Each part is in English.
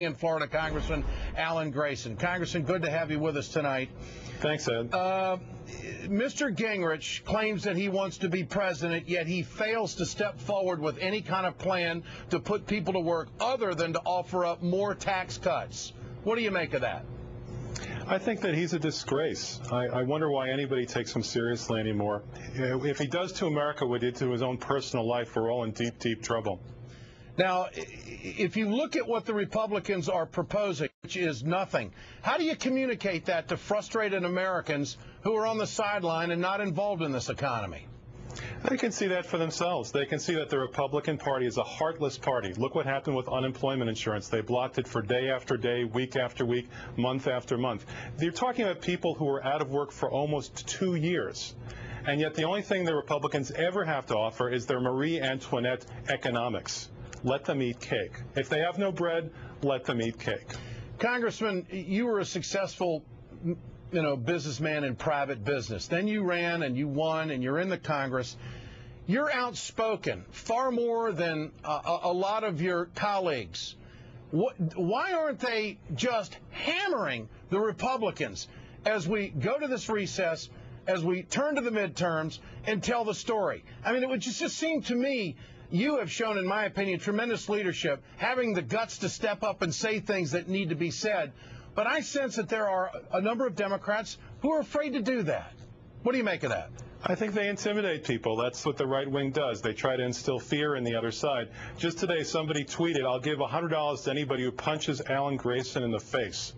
in Florida, Congressman Alan Grayson. Congressman, good to have you with us tonight. Thanks, Ed. Mr. Gingrich claims that he wants to be president, yet he fails to step forward with any kind of plan to put people to work other than to offer up more tax cuts. What do you make of that? I think that he's a disgrace. I wonder why anybody takes him seriously anymore. If he does to America what he did to his own personal life, we're all in deep, deep trouble. Now, if you look at what the Republicans are proposing, which is nothing, how do you communicate that to frustrated Americans who are on the sideline and not involved in this economy? They can see that for themselves. They can see that the Republican Party is a heartless party. Look what happened with unemployment insurance. They blocked it for day after day, week after week, month after month. You're talking about people who were out of work for almost 2 years. And yet the only thing the Republicans ever have to offer is their Marie Antoinette economics. Let them eat cake. If they have no bread, let them eat cake. Congressman, you were a successful, businessman in private business. Then you ran and you won and you're in the Congress. You're outspoken, far more than a lot of your colleagues. Why aren't they just hammering the Republicans as we go to this recess, as we turn to the midterms and tell the story? I mean, it would just seem to me you have shown, in my opinion, tremendous leadership, having the guts to step up and say things that need to be said. But I sense that there are a number of Democrats who are afraid to do that. What do you make of that? I think they intimidate people. That's what the right wing does. They try to instill fear in the other side. Just today, somebody tweeted, "I'll give $100 to anybody who punches Alan Grayson in the face."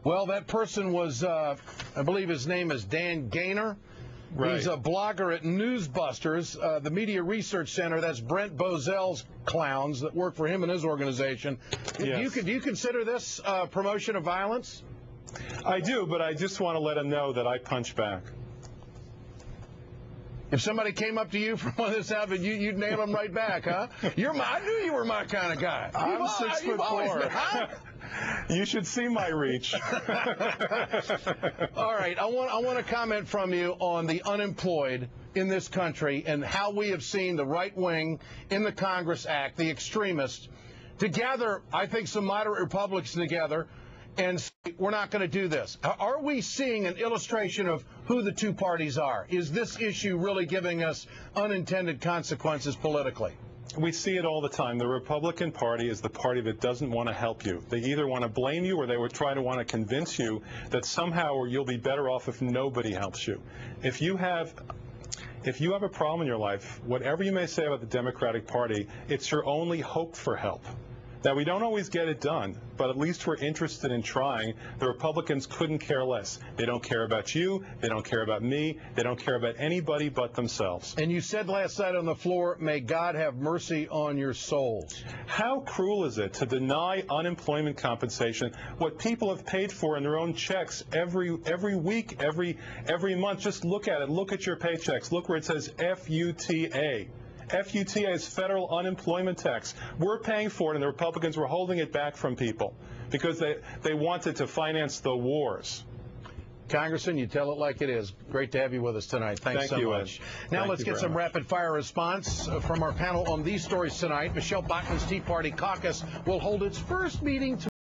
Well, that person was, I believe his name is Dan Gaynor. Right. He's a blogger at Newsbusters, the Media Research Center. That's Brent Bozell's clowns that work for him and his organization. Yes. Do you consider this promotion of violence? I do, but I just want to let him know that I punch back. If somebody came up to you from one of this outfit, you'd nail them right back, huh? I knew you were my kind of guy. I'm 6'4". You should see my reach. All right, I want to comment from you on the unemployed in this country and how we have seen the right wing in the Congress act, the extremists, to gather, I think, some moderate Republicans together and say, we're not going to do this. Are we seeing an illustration of who the two parties are? Is this issue really giving us unintended consequences politically? We see it all the time. The Republican Party is the party that doesn't want to help you. They either want to blame you or they would try to want to convince you that somehow you'll be better off if nobody helps you. If you have a problem in your life, whatever you may say about the Democratic Party, it's your only hope for help. Now, we don't always get it done, but at least we're interested in trying. The Republicans couldn't care less. They don't care about you. They don't care about me. They don't care about anybody but themselves. And you said last night on the floor, may God have mercy on your souls. How cruel is it to deny unemployment compensation, what people have paid for in their own checks every week, every month? Just look at it. Look at your paychecks. Look where it says FUTA. FUTA is federal unemployment tax. We're paying for it, and the Republicans were holding it back from people because they wanted to finance the wars. Congressman, you tell it like it is. Great to have you with us tonight. Thanks so much. Now let's get some rapid-fire response from our panel on these stories tonight. Michelle Bachmann's Tea Party caucus will hold its first meeting tomorrow.